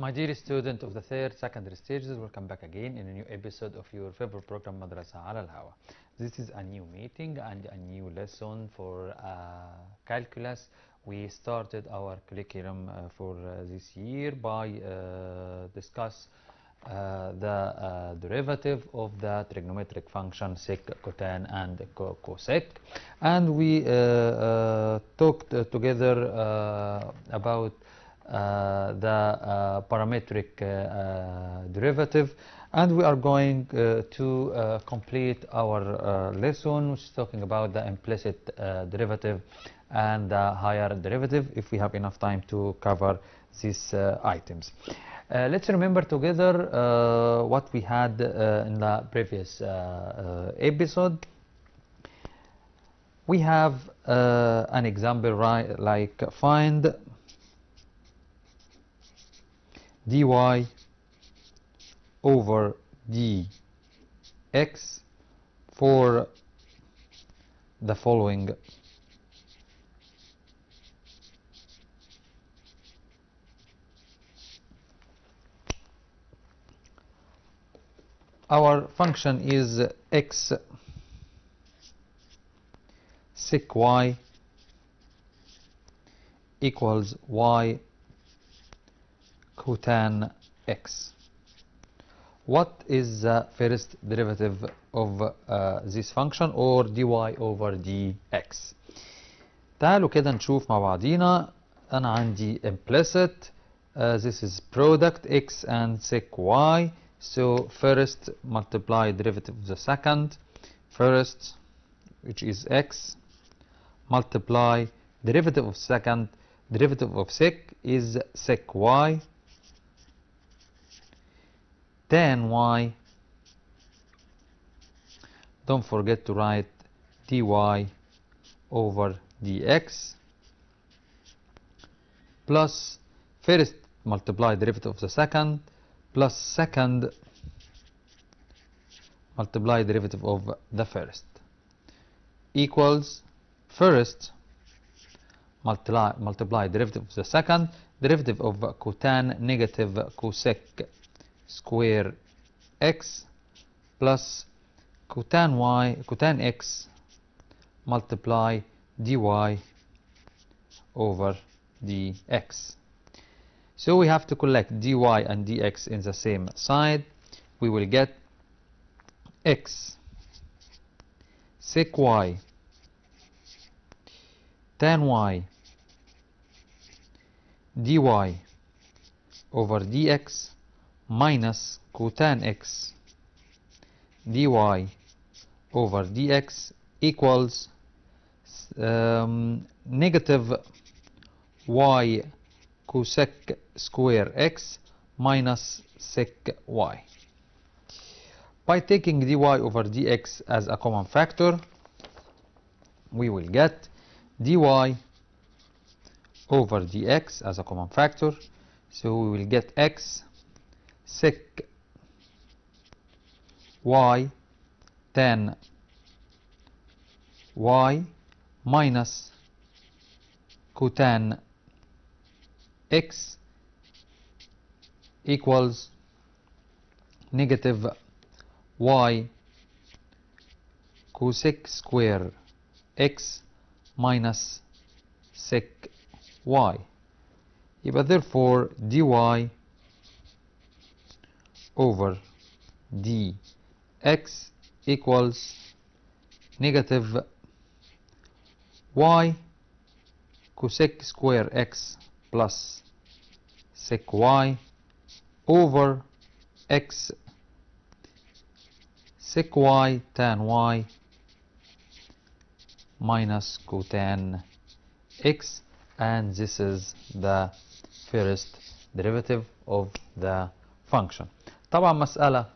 My dear student of the third secondary stages, welcome back again in a new episode of your favorite program Madrasa على الهوا. This is a new meeting and a new lesson for calculus. We started our curriculum for this year by discuss the derivative of the trigonometric function sec, cotan and cosec, and we talked together about the parametric derivative, and we are going to complete our lesson, which is talking about the implicit derivative and the higher derivative, if we have enough time to cover these items. Let's remember together what we had in the previous episode. We have an example, right, like find dy over dx for the following. Our function is x sec y equals y cotan x. What is the first derivative of this function, or dy over dx? تعالوا كده نشوف مع بعضينا. أنا عندي implicit, this is product x and sec y. So first multiply derivative of the second, first, which is x, multiply derivative of second, derivative of sec is sec y, tan y, don't forget to write dy over dx, plus first multiply derivative of the second, plus second multiply derivative of the first, equals first multiply derivative of the second, derivative of cotan negative cosec square x, plus cotan x multiply dy over dx. So we have to collect dy and dx in the same side. We will get x sec y tan y dy over dx minus cotan x dy over dx equals negative y cosec square x minus sec y. By taking dy over dx as a common factor, we will get dy over dx as a common factor. So we will get x sec y tan y minus cotan x equals negative y cosec square x minus sec y. Therefore dy over dx equals negative y cosec square x plus sec y over x sec y tan y minus cotan x, and this is the first derivative of the function. طبعا مسألة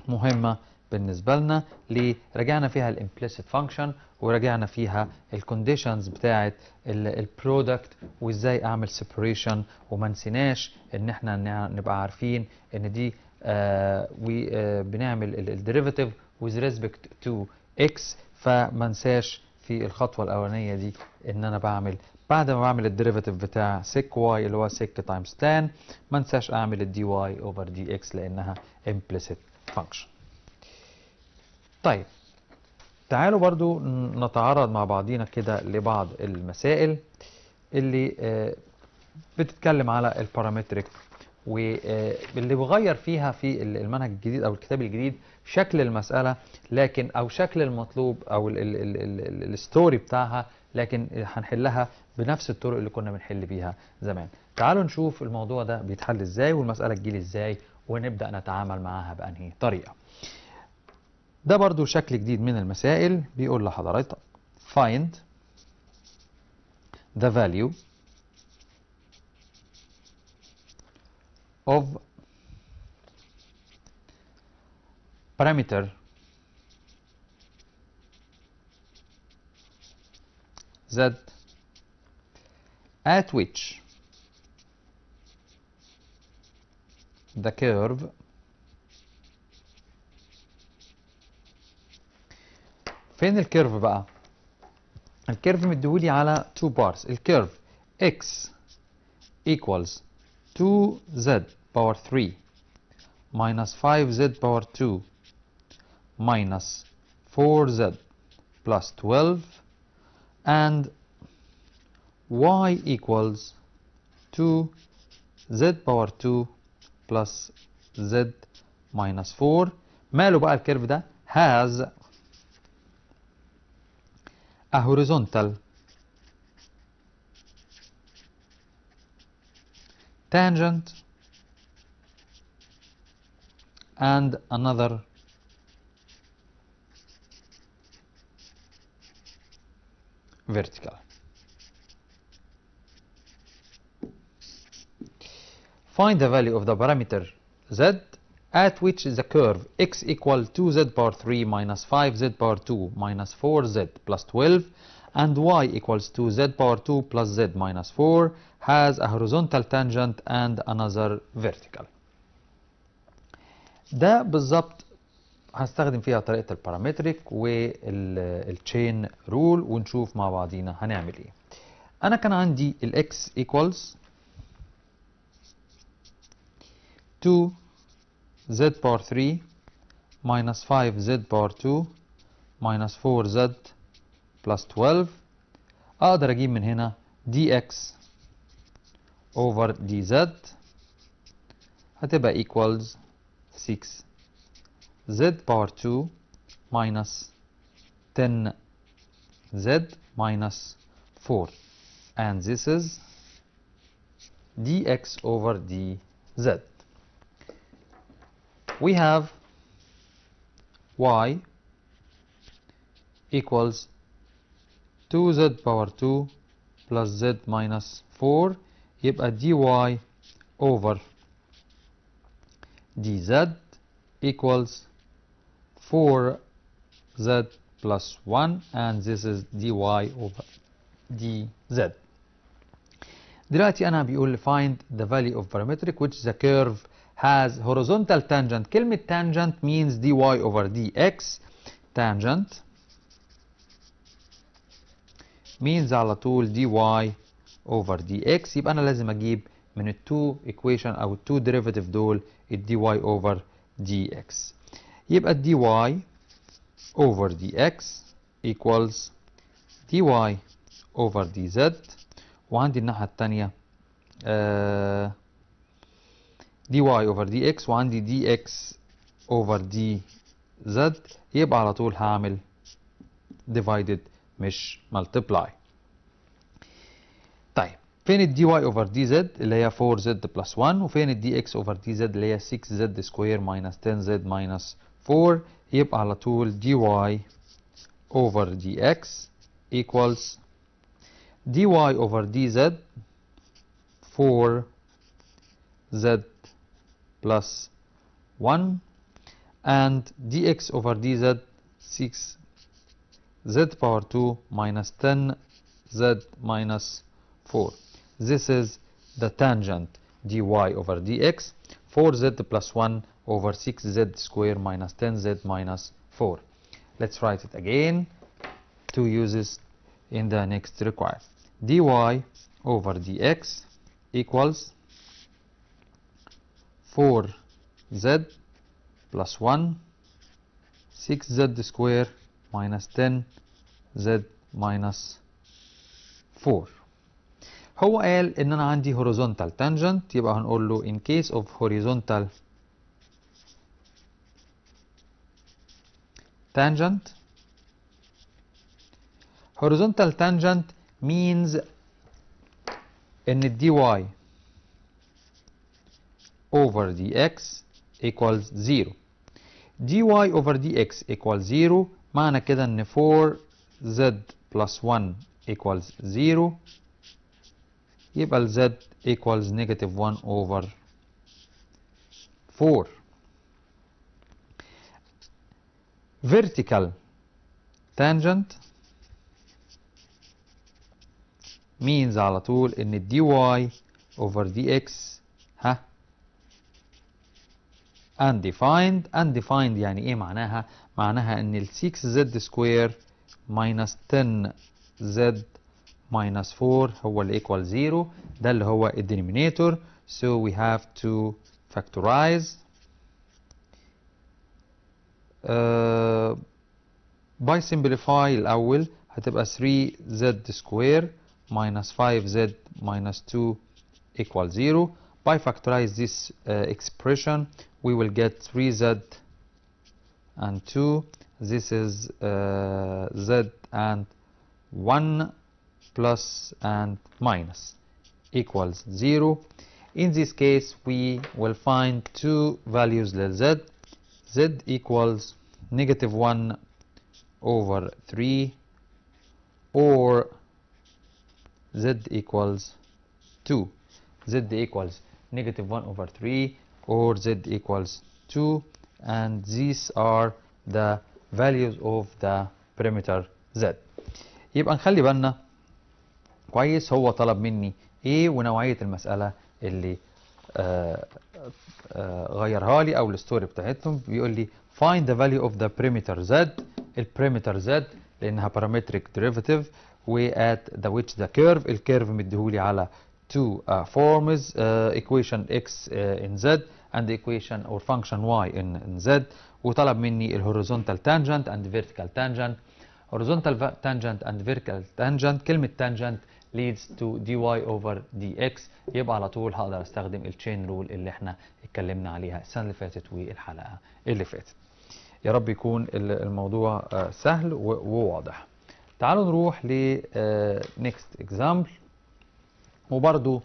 مهمة بالنسبة لنا، اللي رجعنا فيها الامبليسيت فانكشن ورجعنا فيها الكونديشنز بتاعت البرودكت وازاي اعمل سيبريشن، وما نسيناش ان احنا نبقى عارفين ان دي بنعمل الديريفاتيف with respect to x، فما نساش في الخطوة الأولانية دي إن أنا بعمل بعد ما بعمل الديريفاتيف بتاع sec y اللي هو sec times tan، ما انساش أعمل ال dy over dx لأنها implicit function. طيب تعالوا برضو نتعرض مع بعضينا كده لبعض المسائل اللي بتتكلم على البارامتريك، واللي بغير فيها في المنهج الجديد او الكتاب الجديد شكل المسألة، لكن او شكل المطلوب او الستوري بتاعها، لكن هنحلها بنفس الطرق اللي كنا بنحل بيها زمان. تعالوا نشوف الموضوع ده بيتحل ازاي والمسألة تجيلي ازاي ونبدأ نتعامل معاها بأنهي طريقة. ده برضو شكل جديد من المسائل، بيقول لحضرتك find the value of parameter z at which the curve فين الكيرف بقى؟ الكيرف مديهولي على 2 بارts. الكيرف x equals 2z power 3 minus 5z power 2 minus 4z plus 12 and y equals 2z power 2 plus z minus 4. ماله بقى الكيرف ده؟ has a horizontal tangent and another vertical. Find the value of the parameter z at which the curve x equal 2z power 3 minus 5z power 2 minus 4z plus 12 and y equals 2z power 2 plus z minus 4 has a horizontal tangent and another vertical. ده بالظبط هستخدم فيها طريقة البارامتريك والتشين رول ونشوف مع بعضينا هنعمل ايه. انا كان عندي الاكس equals 2z power 3 minus 5z power 2 minus 4z plus 12. اقدر اجيب من هنا dx over dz هتبقى equals 6z power 2 minus 10z minus 4, and this is dx over dz. We have y equals 2z power 2 plus z minus 4 يبقى dy over dz equals 4z plus 1, and this is dy over dz. دلوقتي أنا بيقول find the value of parametric which the curve has horizontal tangent. كلمة tangent means dy over dx. tangent means على طول dy over dx. يبقى أنا لازم أجيب من التو equation أو التو derivative دول dy over dx. يبقى dy over dx equals dy over dz. وعندي الناحية التانية dy over dx وعندي dx over dz. يبقى على طول هعمل divided مش multiply. طيب فين ال dy over dz اللي هي 4z plus 1 وفين ال dx over dz اللي هي 6z square minus 10z minus 4. يبقى على طول dy over dx equals dy over dz 4z plus 1 and dx over dz 6z power 2 minus 10z minus 4. This is the tangent dy over dx 4z plus 1 over 6z square minus 10z minus 4. Let's write it again. to uses in the next required. dy over dx equals 4z plus 1 6z square minus 10z minus 4. هو قال ان انا عندي horizontal tangent، يبقى هنقول له in case of horizontal tangent. horizontal tangent means ان dy over dx equals 0. dy over dx equals 0 معنى كده ان 4z plus 1 equals 0، يبقى ال z equals negative 1 over 4. vertical tangent means على طول ان dy over dx undefined. undefined يعني ايه معناها؟ معناها ان ال 6z square minus 10z minus 4 هو اللي equal 0، ده اللي هو ال denominator. so we have to factorize by simplify الأول هتبقى 3z square minus 5z minus 2 equal 0. by factorize this expression we will get 3z and 2. this is z and 1 plus and minus equals 0. in this case we will find two values lil z. z equals negative 1 over 3 or z equals 2. z equals negative 1 over 3 or z equals 2, and these are the values of the perimeter z. يبقى نخلي بالنا كويس، هو طلب مني ايه ونوعية المسألة اللي غيرها لي او الستوري بتاعتهم. بيقول لي find the value of the perimeter z. البريمتر z لانها parametric derivative و at the which the curve، الكيرف مديهولي على two forms equation x in z and equation or function y in z، وطلب مني الهوريزونتال tangent and vertical tangent. horizontal tangent and vertical tangent، كلمة tangent leads to dy over dx، يبقى على طول هقدر استخدم التشين رول اللي احنا اتكلمنا عليها السنة اللي فاتت والحلقة اللي فاتت. يا رب يكون الموضوع سهل وواضح. تعالوا نروح ل next example، وبرضو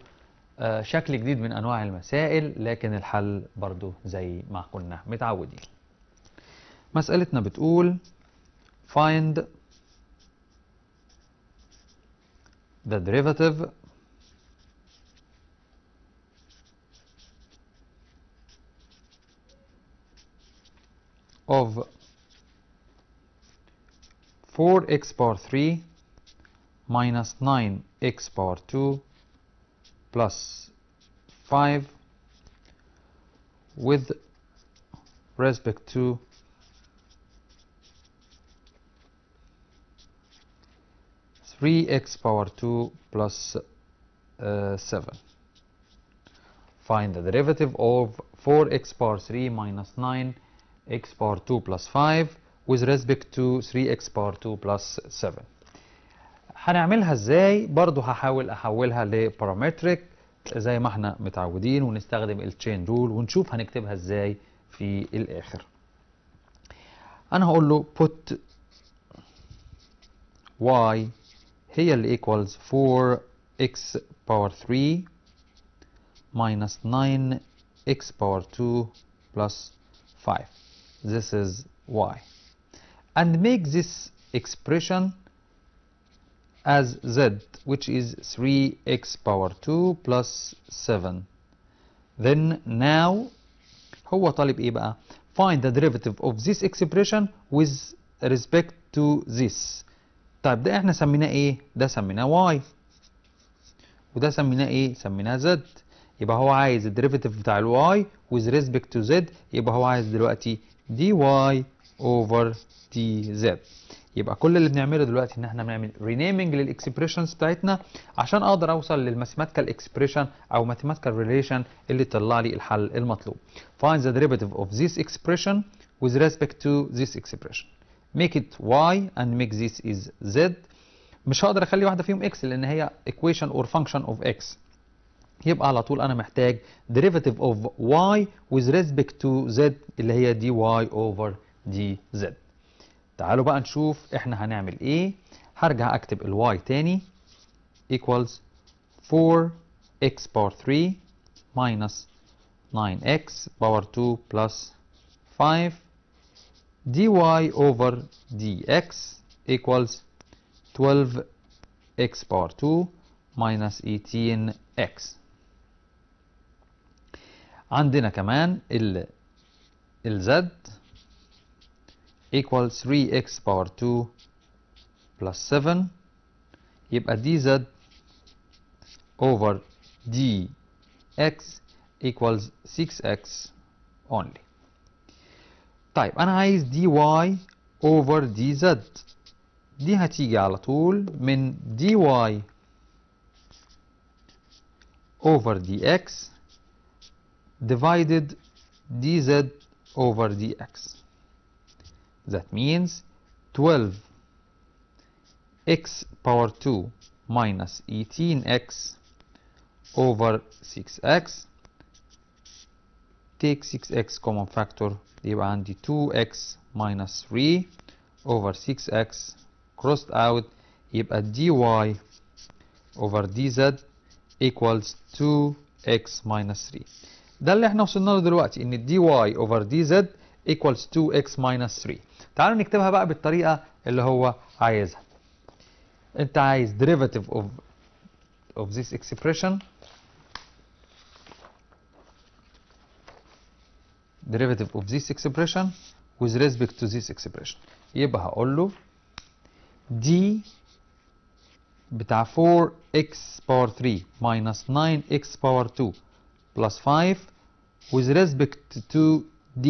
شكل جديد من انواع المسائل لكن الحل برضو زي ما كنا متعودين. مسألتنا بتقول find the derivative of 4x power 3 minus 9x power 2 plus 5 with respect to three x power 2 plus 7. Find the derivative of 4x power 3 minus 9x power 2 plus 5 with respect to 3x power 2 plus 7. هنعملها ازاي؟ برضو هحاول احولها لبارامتريك زي ما احنا متعودين ونستخدم التشين رول ونشوف هنكتبها ازاي في الاخر. انا هقول له put y هي اللي equals 4x power 3 minus 9x power 2 plus 5. This is y. And make this expression as z, which is 3x power 2 plus 7. Then now هو طالب ايه بقى؟ Find the derivative of this expression with respect to this. طيب ده احنا سميناه ايه؟ ده سميناه y، وده سميناه ايه؟ سميناه z. يبقى هو عايز الديريفيتيف بتاع الواي with respect to z، يبقى هو عايز دلوقتي dy over dz. يبقى كل اللي بنعمله دلوقتي ان احنا بنعمل رينيمنج للاكسبريشنز بتاعتنا عشان اقدر اوصل للماثيماتيكال اكسبريشن او ماثيماتيكال ريليشن اللي يطلع لي الحل المطلوب. Find the derivative of this expression with respect to this expression. Make it y and make this is z. مش هقدر اخلي واحده فيهم x لان هي equation or function of x. يبقى على طول انا محتاج derivative of y with respect to z اللي هي dy over dz. تعالوا بقى نشوف احنا هنعمل ايه. هرجع اكتب ال y تاني equals 4x power 3 minus 9x power 2 plus 5 dy over dx equals 12x power 2 minus 18x. عندنا كمان ال z equals 3x power 2 plus 7 يبقى dz over dx equals 6x only. طيب أنا عايز dy over dz. دي هتيجي على طول من dy over dx divided dz over dx. That means 12x power 2 minus 18x over 6x. Take 6x common factor يبقى عندي 2x minus 3 over 6x crossed out يبقى dy over dz equals 2x minus 3. ده اللي احنا وصلنا له دلوقتي ان dy over dz equals 2x minus 3. تعالوا نكتبها بقى بالطريقة اللي هو عايزها. انت عايز derivative of this expression with respect to this expression. يبقى هقول له d بتاع 4x power 3 minus 9x power 2 plus 5 with respect to d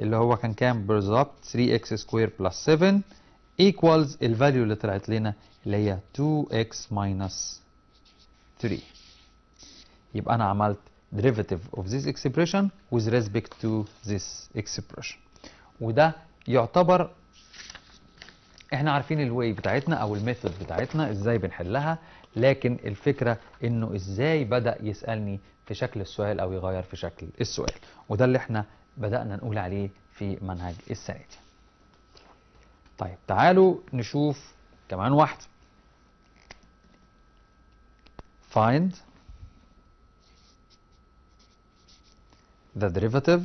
اللي هو كان كام بالظبط 3x square plus 7 equals الفاليو اللي طلعت لنا اللي هي 2x minus 3. يبقى أنا عملت derivative of this expression with respect to this expression. وده يعتبر احنا عارفين الواي بتاعتنا او الميثود بتاعتنا ازاي بنحلها، لكن الفكرة انه ازاي بدأ يسألني في شكل السؤال او يغير في شكل السؤال، وده اللي احنا بدأنا نقول عليه في منهج السنة دي. طيب تعالوا نشوف كمان واحدة. find the derivative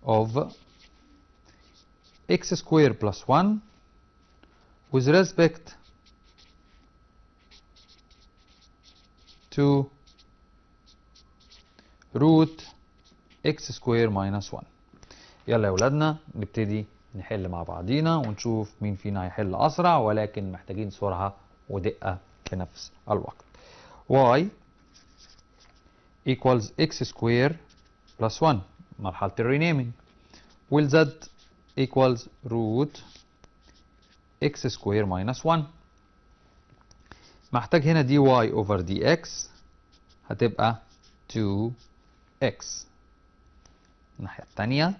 of x squared plus 1 with respect to root x squared minus 1. يلا يا ولادنا نبتدي نحل مع بعضينا ونشوف مين فينا هيحل أسرع، ولكن محتاجين سرعة ودقة في نفس الوقت. y equals x squared plus 1 مرحلة الرينيمينج، وال z equals root x squared minus 1. محتاج هنا dy over dx هتبقى 2x. الناحية التانية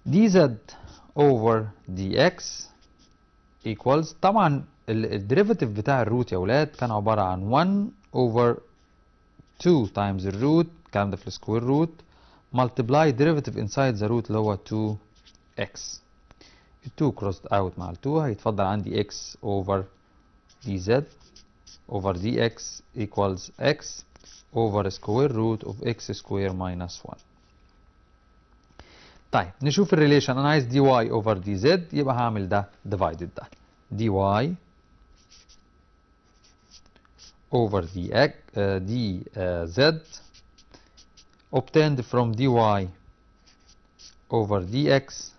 dz over dx equals طبعا الديريفاتيف بتاع الروت يا ولاد كان عبارة عن 1 over 2 times الروت، الكلام ده في السكوير روت، multiply derivative inside the root اللي هو 2x. ال 2 crossed out مع ال 2 هيتفضل عندي x over dz over dx equals x over square root of x square minus 1. طيب نشوف الريليشن. انا عايز dy over dz يبقى هعمل ده divided ده dy over dx dz obtained from dy over dx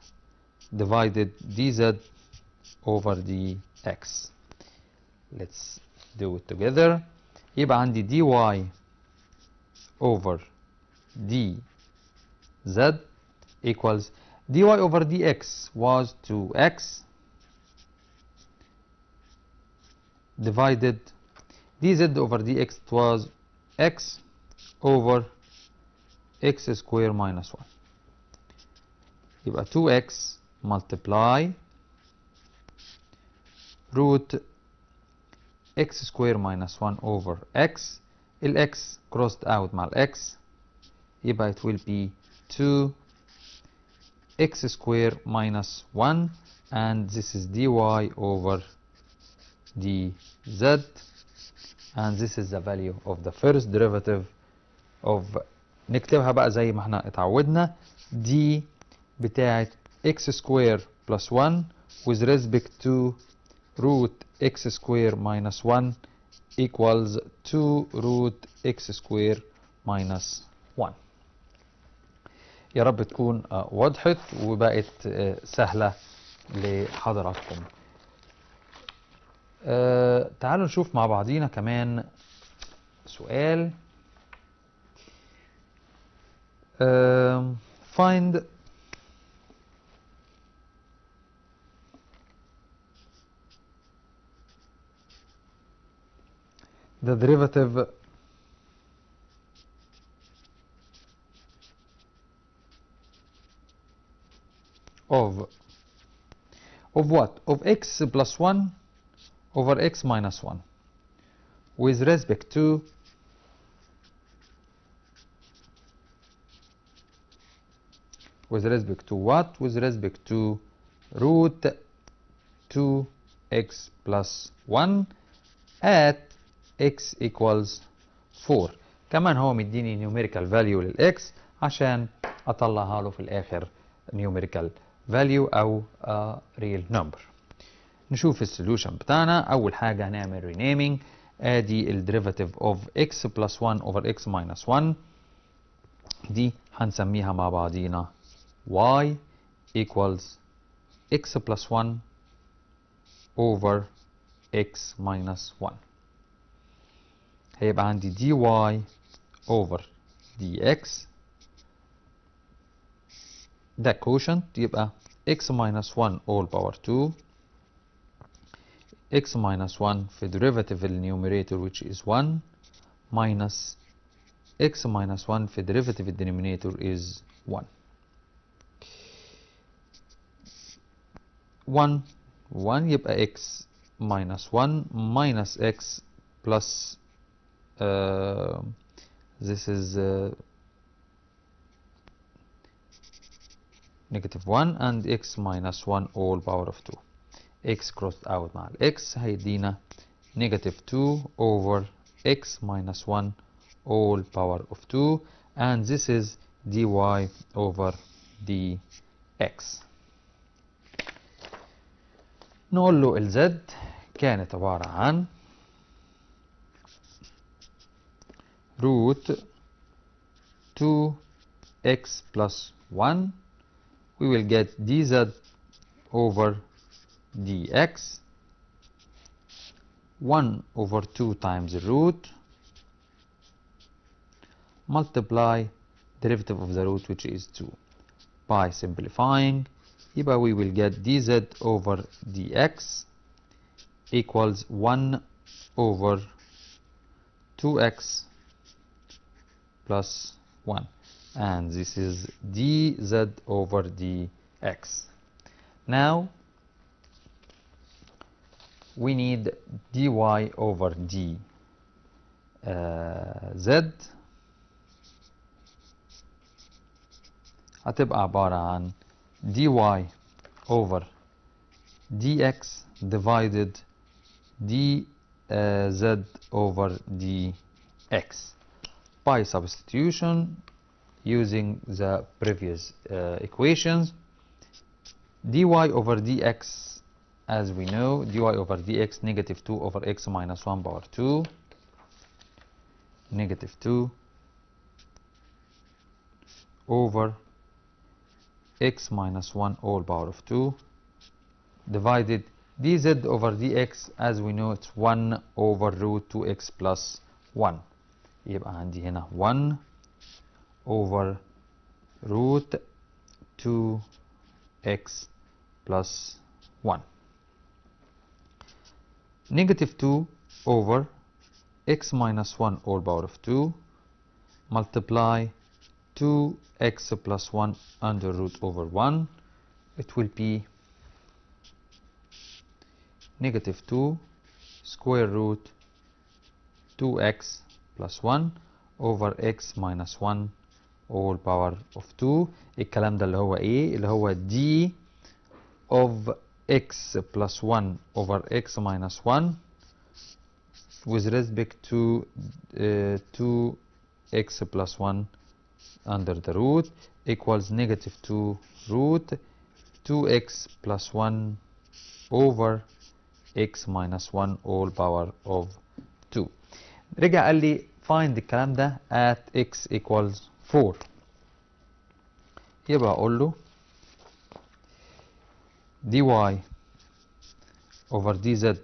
divided dz over dx. Let's do it together. يبقى عندي dy over dz equals dy over dx was 2x divided dz over dx was x over x square minus 1. يبقى 2x multiply root x square minus 1 over x. x crossed out مع x يبقى it will be 2 x square minus 1 and this is dy over dz and this is the value of the first derivative of نكتبها بقى زي ما احنا اتعودنا دي بتاعت x square plus 1 with respect to root x square minus 1 equals 2 root x square minus 1. يا رب تكون وضحت وبقت سهلة لحضراتكم. تعالوا نشوف مع بعضينا كمان سؤال. find the derivative of what? Of x plus 1 over x minus 1 with respect to what? With respect to root 2x plus 1 at x equals 4. كمان هو مديني numerical value للx عشان اطلعها له في الاخر numerical value او real number. نشوف السوليوشن بتاعنا. اول حاجه هنعمل renaming. ادي ال derivative of x plus 1 over x minus 1 دي هنسميها مع بعضينا y equals x plus 1 over x minus 1. هيبقى عندي dy over dx ده quotient يبقى x minus 1 all power 2 x minus 1 في derivative النيوميريتور which is 1 minus x minus 1 في derivative الدينومينيتور is 1. 1 يبقى x minus 1 minus x plus this is negative 1 and x minus 1 all power of 2. x crossed out مع ال x هيدينا negative 2 over x minus 1 all power of 2 and this is dy over dx. نقول له ال z كانت عبارة عن root 2x plus 1. We will get dz over dx 1 over 2 times the root multiply derivative of the root which is 2. By simplifying يبقى we will get dz over dx equals 1 over 2x plus 1 and this is dz over dx. Now we need dy over dz هتبقى عبارة عن dy over dx divided dz over dx. By substitution using the previous equations, dy over dx, as we know, dy over dx negative 2 over x minus 1 power 2 negative 2 over x minus 1 all power of 2 divided dz over dx, as we know it's 1 over root 2x plus 1. يبقى عندي هنا 1 over root 2x plus 1. Negative 2 over x minus 1 all power of 2 multiply 2x plus 1 under root over 1. It will be negative 2 square root 2x plus 1 over x minus 1 all power of 2. الكلام ده اللي هو ايه؟ اللي هو d of x plus 1 over x minus 1 with respect to 2x plus 1 under the root equals negative 2 root 2x plus 1 over x minus 1 all power of 2. رجع قال لي find الكلام ده at x equals 4. يبقى اقول له dy over dz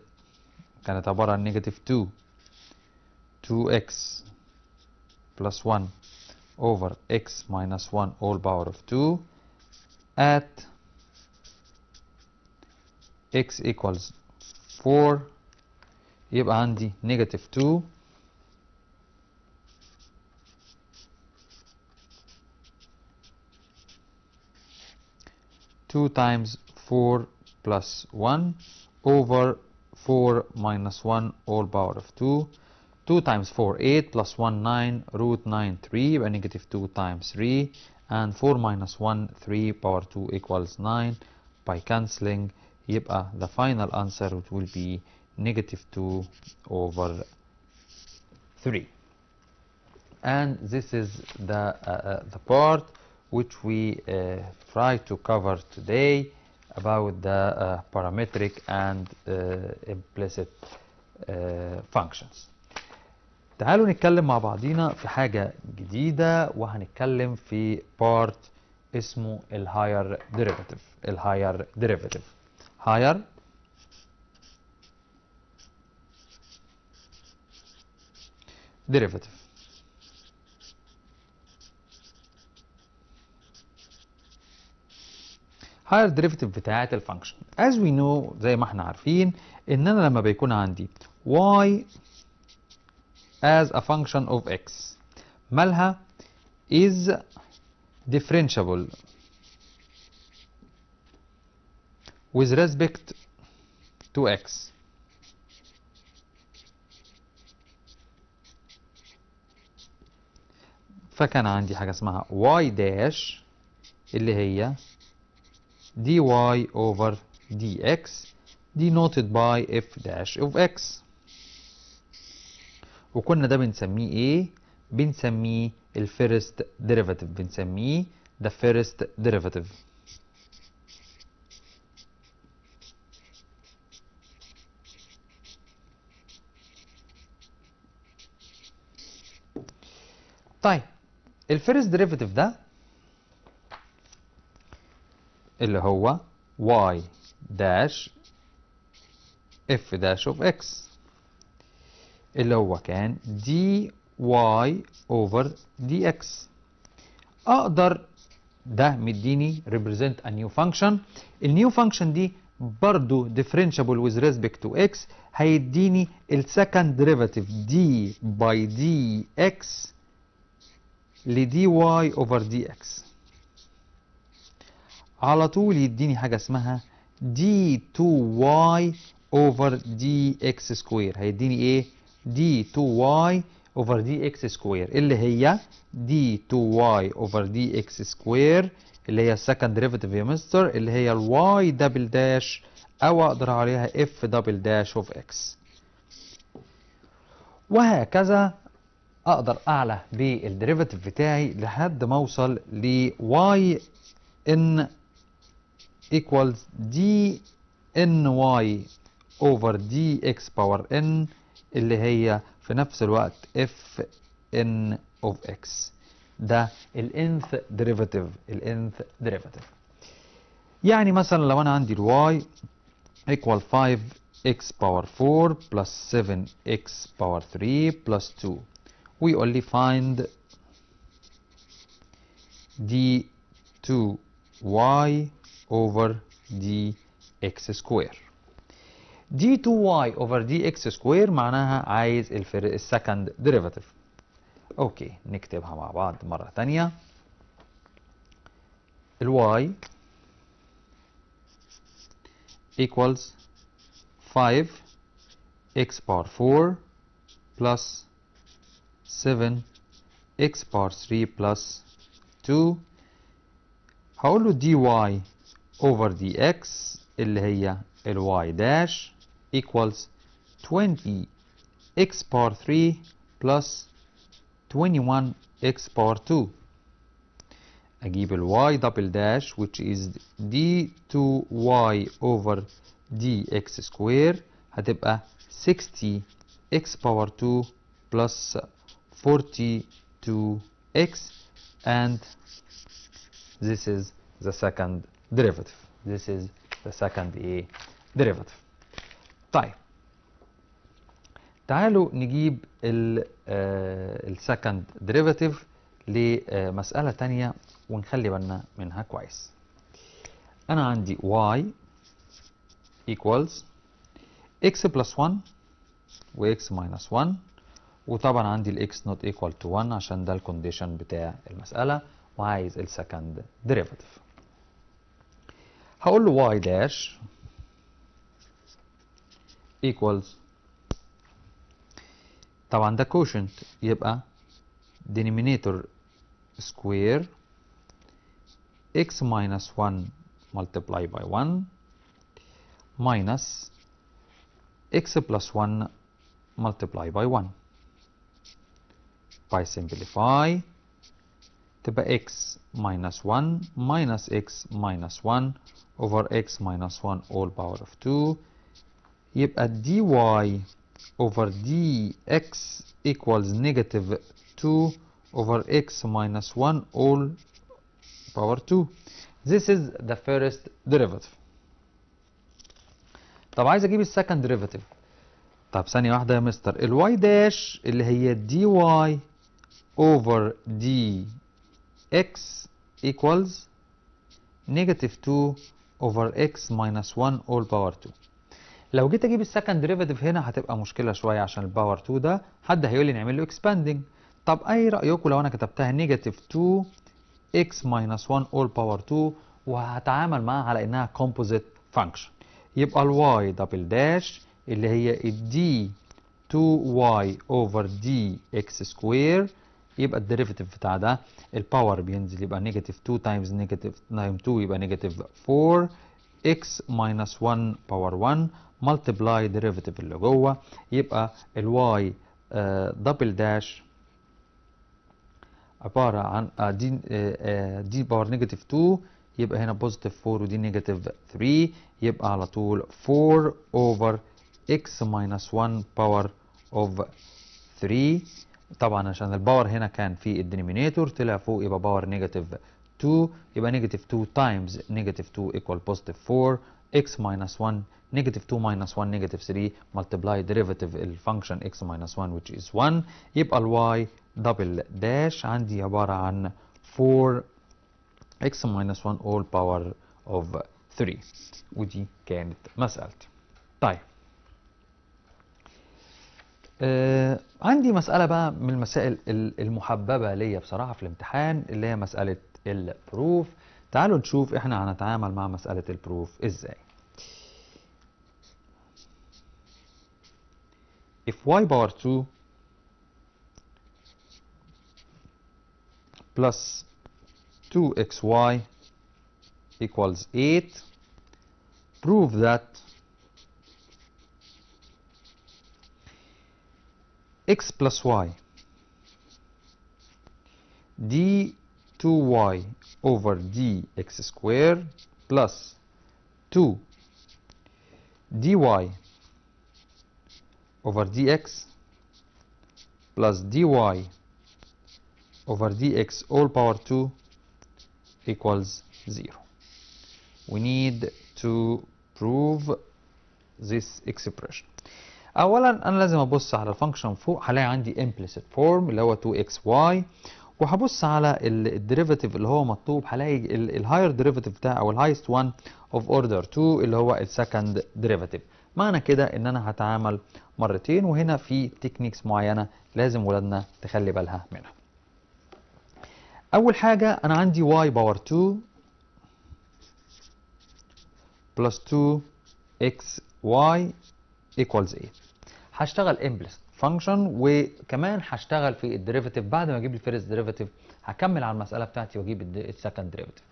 كانت عبارة عن negative 2x plus 1 over x minus 1 all power of 2 at x equals 4. يبقى عندي negative 2 2 times 4 plus 1 over 4 minus 1 all power of 2. 2 times 4 8 plus 1 9 root 9 3 يبقى negative 2 times 3 and 4 minus 1 3 power 2 equals 9. By cancelling يبقى the final answer will be negative 2 over 3. And this is the part which we try to cover today about the parametric and implicit functions. تعالوا نتكلم مع بعضينا في حاجة جديدة، وهنتكلم في part اسمه الهاير ديريفاتيف. الهاير ديريفاتيف هاير ديريفاتيف higher derivative بتاعت الفانكشن. as we know زي ما احنا عارفين ان انا لما بيكون عندي y as a function of x مالها is differentiable with respect to x. فكان عندي حاجة اسمها y dash اللي هي dy over dx denoted by f dash of x. وكنا ده بنسميه ايه؟ بنسميه الفيرست ديريفاتيف، بنسميه the first derivative. طيب الفيرست ديريفاتيف ده اللي هو y dash f dash of x اللي هو كان dy over dx. اقدر ده مديني represent a new function. النيو فانكشن دي برضو differentiable with respect to x، هيديني السكند ديريفاتيف d by dx ل dy over dx. على طول يديني حاجة اسمها d2y over dx square. هيديني ايه؟ d2y over dx square اللي هي d2y over dx square اللي هي second derivative يا مستر، اللي هي y double dash او اقدر عليها f double dash of x. وهكذا اقدر اعلى بالديريفاتيف بتاعي لحد ما اوصل ل y n equals d ny over dx power n اللي هي في نفس الوقت f n of x. ده الانث ديريفاتيف. الانث ديريفاتيف يعني مثلا لو انا عندي ال y equal 5x power 4 plus 7x power 3 plus 2 we only find d2y over dx square. d2y over dx square معناها عايز السكند ديريفاتيف. اوكي نكتبها مع بعض مرة تانية. y equals 5x power 4 plus 7x power 3 plus 2. هقول له dy over dx اللي هي y dash equals 20x power 3 plus 21x power 2. أجيب y double dash which is d2y over dx square هتبقى 60x power 2 plus 42x, and this is the second derivative. This is the second derivative. طيب تعالوا نجيب السكند ديريفاتيف لمسألة تانية ونخلي بالنا منها كويس. أنا عندي y equals x plus 1 و x minus 1، وطبعا عندي ال x not equal to 1 عشان ده الكونديشن بتاع المسألة، وعايز السكند ديريفاتيف. هقول له y dash equals، طبعا ده quotient يبقى denominator square x minus 1 multiply by 1 minus x plus 1 multiply by 1. by simplify تبقى x minus 1 minus x minus 1 over x minus 1 all power of 2 يبقى dy over dx equals negative 2 over x minus 1 all power 2. This is the first derivative. طب عايز اجيب السكند ديريفاتيف. طب ثانية واحدة يا مستر، الواي داش اللي هي dy over dx equals negative 2 over x minus 1 all power 2. لو جيت اجيب السكند ديريفاتيف هنا هتبقى مشكلة شوية عشان الباور 2 ده حد هيقول لي نعمل له expanding. طب اي رأيكم لو انا كتبتها negative 2 x minus 1 all power 2 وهتعامل معاها على انها composite function؟ يبقى ال y double dash اللي هي ال d 2y over dx square، يبقى الديريفاتيف بتاع ده الباور بينزل يبقى نيجاتيف 2 تايمز نيجاتيف 2 يبقى نيجاتيف 4 x minus 1 باور 1 ملتبلاي ديريفاتيف اللي جوه، يبقى ال y دبل داش عبارة عن دي باور نيجاتيف 2 يبقى هنا بوزيتيف 4 ودي نيجاتيف 3، يبقى على طول 4 اوفر x minus 1 باور اوف 3. طبعا عشان الباور هنا كان في الدينومينيتور طلع فوق يبقى باور نيجاتيف 2، يبقى نيجاتيف 2 تايمز نيجاتيف 2 ايكوال بوزيتيف 4 x minus 1 نيجاتيف 2 minus 1 نيجاتيف 3 ملتبلاي ديريفاتيف الفانكشن x minus 1 which is 1، يبقى ال y دبل داش عندي عبارة عن 4 x minus 1 all power of 3، ودي كانت مسألتي. طيب عندي مسألة بقى من المسائل المحببة ليا بصراحة في الامتحان اللي هي مسألة البروف. تعالوا نشوف احنا هنتعامل مع مسألة البروف ازاي. if y power 2 plus 2xy equals 8, prove that x plus y d2y over dx square plus 2 dy over dx plus dy over dx all power 2 equals 0. We need to prove this expression. اولا انا لازم ابص على الفانكشن فوق، هلاقي عندي implicit form اللي هو 2xy، وهبص على الديريفاتيف اللي هو مطلوب، هلاقي الهاير ديريفاتيف بتاعي او الهايست وان اوف اوردر 2 اللي هو السكند ديريفاتيف. معنى كده ان انا هتعامل مرتين، وهنا في تكنيكس معينه لازم ولادنا تخلي بالها منها. اول حاجه انا عندي y باور 2 بلس 2xy equals 8. هشتغل implicit function، وكمان هشتغل في الديريفاتيف بعد ما اجيب الفيرست ديريفاتيف هكمل على المساله بتاعتي واجيب السكند ديريفاتيف.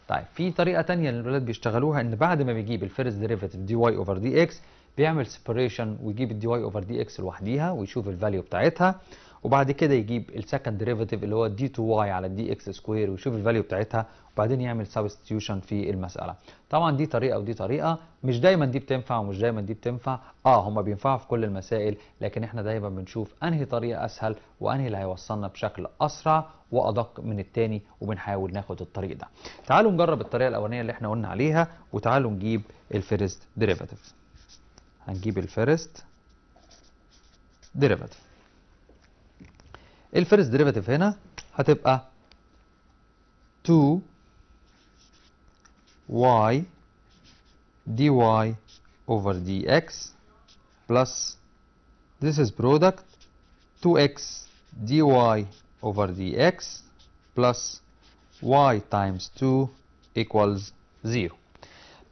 طيب في طريقه ثانيه اللي الولاد بيشتغلوها، ان بعد ما بيجيب الفيرست ديريفاتيف دي واي اوفر دي اكس بيعمل سيبريشن ويجيب الدي واي اوفر دي اكس لوحديها ويشوف الفاليو بتاعتها، وبعد كده يجيب السكند ديريفاتيف اللي هو دي 2 واي على الدي اكس سكوير ويشوف الفاليو بتاعتها، وبعدين يعمل سبستيوشن في المساله. طبعا دي طريقه ودي طريقه، مش دايما دي بتنفع ومش دايما دي بتنفع. هما بينفعوا في كل المسائل، لكن احنا دايما بنشوف انهي طريقه اسهل وانهي اللي هيوصلنا بشكل اسرع وادق من التاني، وبنحاول ناخد الطريق ده. تعالوا نجرب الطريقه الاولانيه اللي احنا قلنا عليها، وتعالوا نجيب الفيرست ديريفاتيف. هنجيب الفيرست ديريفاتيف. الفيرست ديريفاتيف هنا هتبقى 2y dy over dx plus this is product 2x dy over dx plus y times 2 equals 0.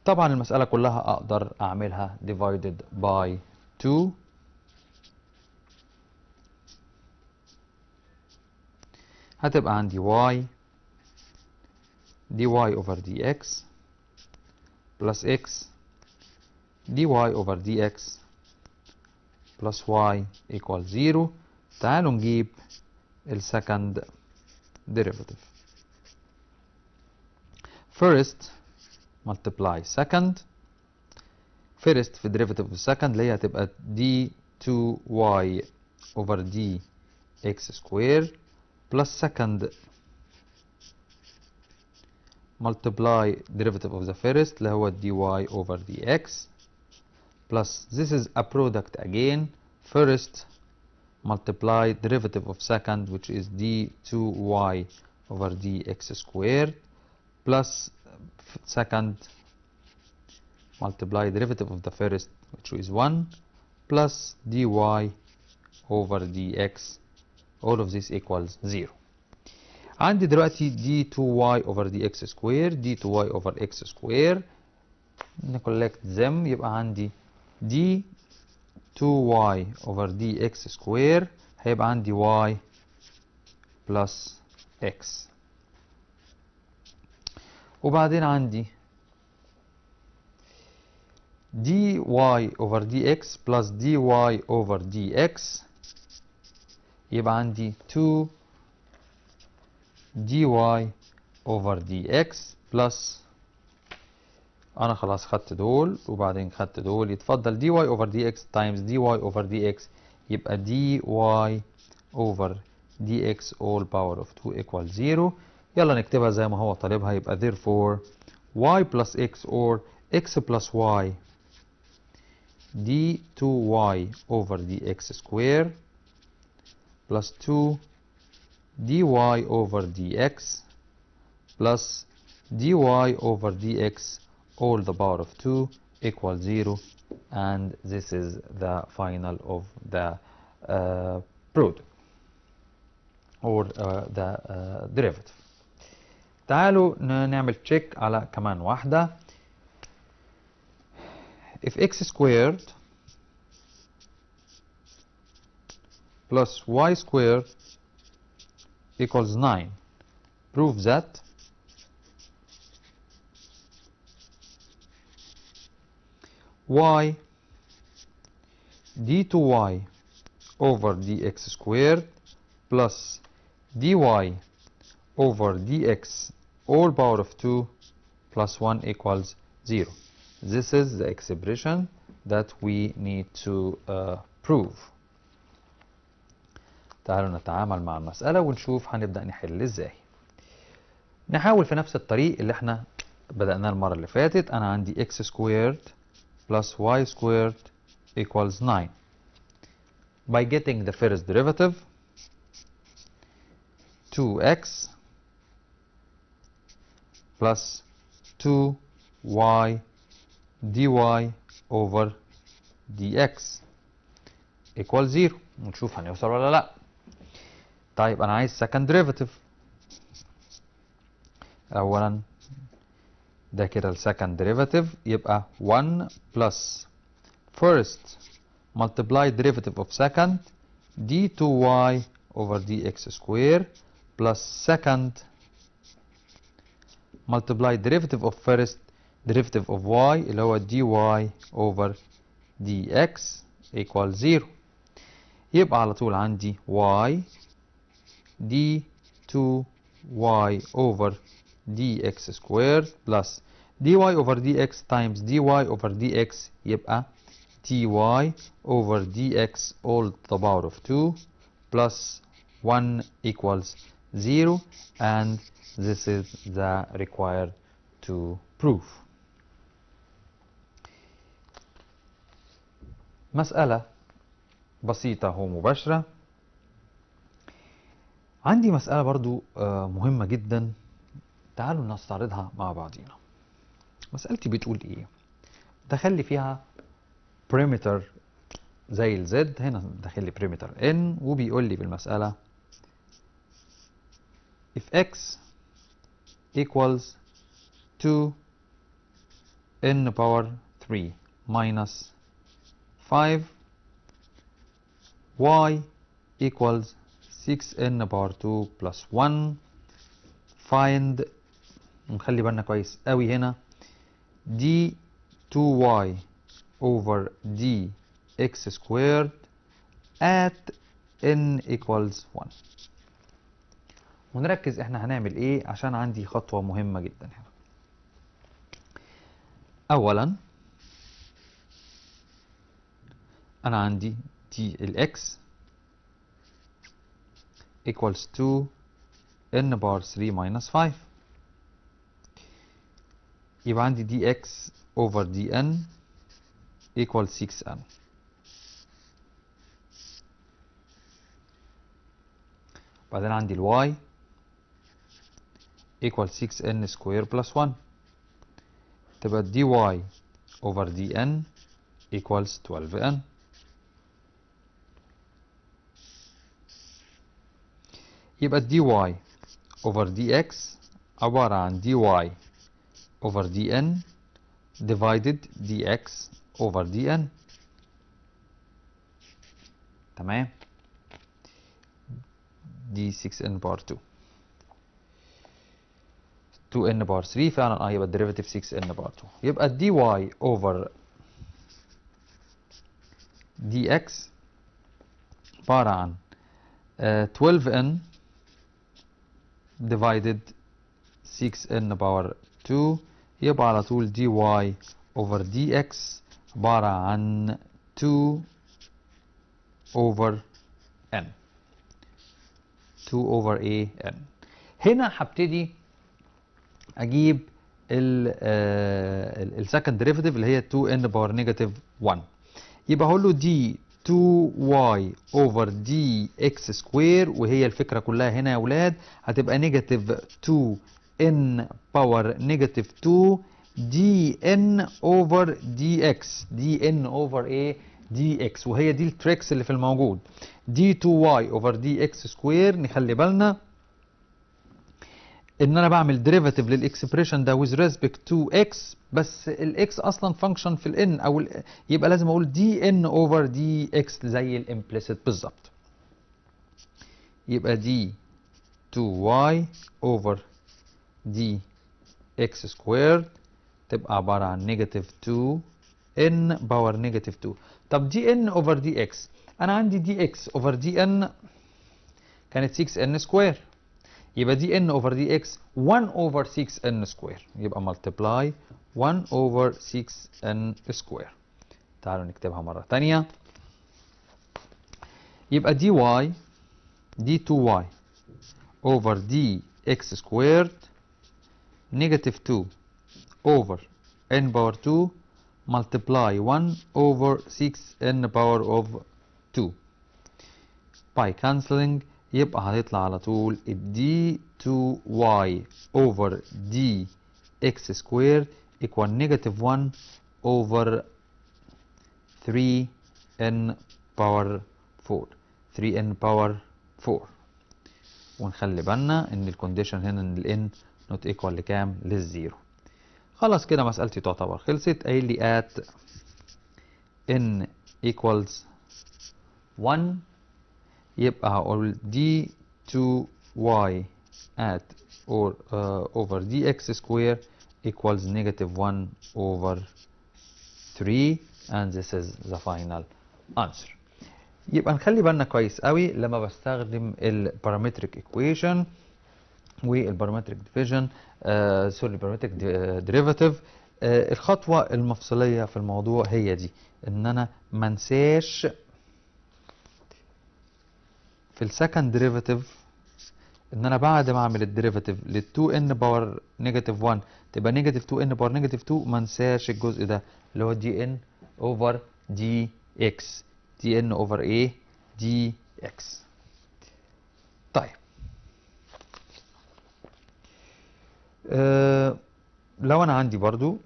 طبعا المسألة كلها أقدر أعملها divided by 2. هتبقى عندي y dy over dx plus x dy over dx plus y equals 0. تعالوا نجيب السكند derivative. First multiply second. First في derivative of second اللي هي هتبقى d2y over dx square plus second multiply derivative of the first اللي هو dy over dx plus this is a product again. First multiply derivative of second which is d2y over dx squared plus second multiply derivative of the first which is 1 plus dy over dx, all of this equals 0. عندي دلوقتي d2y over dx square d2y over x square نكولكت them، يبقى عندي d2y over dx square هيبقى عندي y plus x، وبعدين عندي dy over dx plus dy over dx يبقى عندي 2 dy over dx plus انا خلاص خدت دول وبعدين خدت دول، يتفضل dy over dx times dy over dx يبقى dy over dx all power of 2 equals 0. يلا نكتبها زي ما هو طالبها، يبقى therefore y plus x or x plus y d2y over dx square plus 2 dy over dx plus dy over dx all the power of 2 equals 0, and this is the final of the product or the derivative. تعالوا نعمل check على كمان واحدة. If x squared plus y squared equals 9, prove that y d2y over dx squared plus dy over dx all power of 2 plus 1 equals 0. This is the expression that we need to prove. تعالوا نتعامل مع المسألة ونشوف هنبدأ نحل ازاي. نحاول في نفس الطريق اللي احنا بدأناه المرة اللي فاتت. أنا عندي x squared plus y squared equals 9. By getting the first derivative 2x plus 2y dy over dx equal 0. ونشوف هنوصل ولا لا. طيب انا عايز second derivative. اولا ده كده ال second derivative يبقى 1 plus first multiplied derivative of second d2y over dx square plus second multiplied derivative of first derivative of y اللي هو dy over dx equal 0. يبقى على طول عندي y d2y over dx squared plus dy over dx times dy over dx يبقى dy over dx all to the power of 2 plus 1 equals 0, and this is the required to prove. مسألة بسيطة ومباشرة. عندي مسألة برضو مهمة جدا، تعالوا نستعرضها مع بعضينا. مسألتي بتقول ايه؟ دخل لي فيها perimeter زي ال z، هنا داخل لي perimeter n، وبيقول لي بالمسألة if x equals 2n power 3 minus 5 y equals 6n power 2 plus 1 find، نخلي بالنا كويس قوي هنا، d2y over dx squared at n equals 1. ونركز احنا هنعمل ايه عشان عندي خطوة مهمة جدا هنا. اولا انا عندي d الاكس equals 2 n power 3 minus 5، يبقى عندي dx over dn equals 6n. بعدين عندي y equals 6n square plus 1، تبقى dy over dn equals 12n. يبقى dy over dx عبارة عن dy over dn divided dx over dn. تمام، دي 6n باور 2 2n باور 3 فعلا يبقى الديريفيتيف 6n باور 2. يبقى dy over dx عبارة عن 12n divided 6n باور 2، يبقى على طول dy over dx عبارة عن 2 over n 2 over n. هنا هبتدي اجيب السكند ديريفيتيف اللي هي 2n باور نيجاتيف 1، يبقى هقول له دي 2y over dx سكوير، وهي الفكرة كلها هنا يا ولاد هتبقى نيجاتيف 2n باور نيجاتيف 2 dn over dx dn over ايه dx، وهي دي التريكس اللي في الموجود. دي 2y over dx سكوير، نخلي بالنا ان انا بعمل ديريفاتيف للاكسبريشن ده with respect to x، بس الاكس اصلا فانكشن في الان او يبقى لازم اقول دي ان اوفر دي اكس زي الامبليسيت بالظبط. يبقى دي 2y اوفر دي اكس سكويرد تبقى عباره عن نيجاتيف 2 ان باور نيجاتيف 2. طب دي ان اوفر دي اكس، انا عندي دي اكس اوفر دي ان كانت 6 ان سكوير، يبقى دي ان اوفر دي اكس 1 اوفر 6 ان سكوير، يبقى ملتبلاي 1 اوفر 6 ان سكوير. تعالوا نكتبها مره ثانيه. يبقى دي واي دي 2 واي اوفر دي اكس سكويرد نيجاتيف 2 اوفر ان باور 2 ملتبلاي 1 اوفر 6 ان باور اوف 2 باي كانسلينج، يبقى هيطلع على طول ال d2y over dx square equal negative 1 over 3n power 4 3n power 4. ونخلي بالنا ان الكونديشن هنا ان ال n not equal لكام؟ للزيرو. خلاص كده مسألتي تعتبر خلصت. قايل لي at n equals 1 يبقى هقول d2y at or over dx square equals negative 1 over 3 and this is the final answer. يبقى نخلي بالنا كويس قوي لما بستخدم البارامتريك equation والبارامتريك ديفيجن سوري البارامتريك ديريفاتيف. الخطوة المفصلية في الموضوع هي دي، ان انا منساش في السكند ديريفاتيف ان انا بعد ما اعمل الديريفاتيف لل 2n باور نيجاتيف 1 تبقى نيجاتيف 2n باور نيجاتيف 2، ما انساش الجزء ده اللي هو دي ان اوفر دي اكس، دي ان اوفر ايه؟ دي اكس. طيب لو انا عندي برضو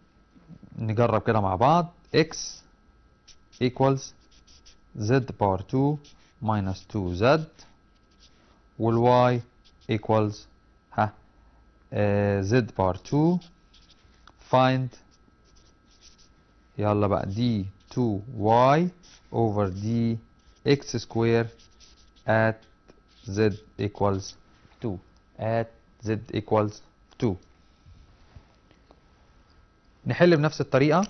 نجرب كده مع بعض x equals z باور 2 minus 2z وال y equals z باور 2 find يلا بقى d2y over dx square at z equals 2 at z equals 2. نحل بنفس الطريقة.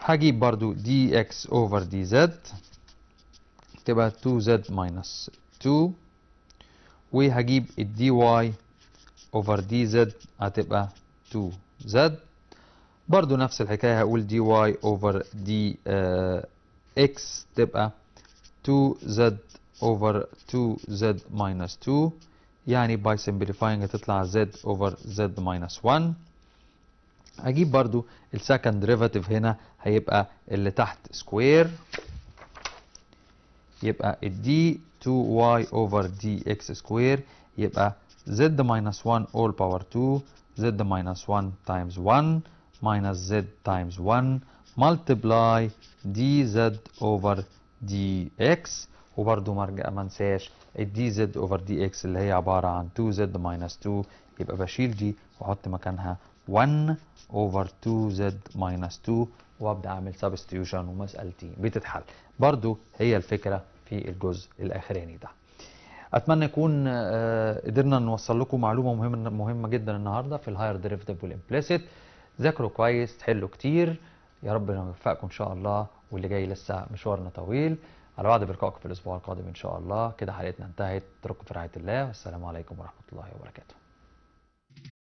هجيب برضو dx over dz تبقى 2z minus 2 وهجيب ال dy over dz هتبقى 2z. برضو نفس الحكاية هقول dy over dx تبقى 2z over 2z minus 2 يعني by simplifying هتطلع z over z minus 1. هجيب برضو السكند ديريفاتيف هنا هيبقى اللي تحت سكوير يبقى ال d2y over dx سكوير يبقى z minus 1 all power 2 z minus 1 times 1 minus z times 1 multiply dz over dx. وبرضو ما انساش ال dz over dx اللي هي عبارة عن 2z minus 2 يبقى بشيل دي واحط مكانها 1 over 2z minus 2 وابدا اعمل substitution ومسألتي بتتحل. برضو هي الفكرة في الجزء الاخراني ده. اتمنى يكون قدرنا نوصل لكم معلومة مهمة جدا النهاردة في الهاير ديريفيتيف والامبليسيت. ذاكروا كويس، تحلوا كتير، يا رب نوفقكم ان شاء الله، واللي جاي لسه مشوارنا طويل. على وعد بلقائكم في الاسبوع القادم ان شاء الله. كده حلقتنا انتهت، اترككم في رعاية الله والسلام عليكم ورحمة الله وبركاته.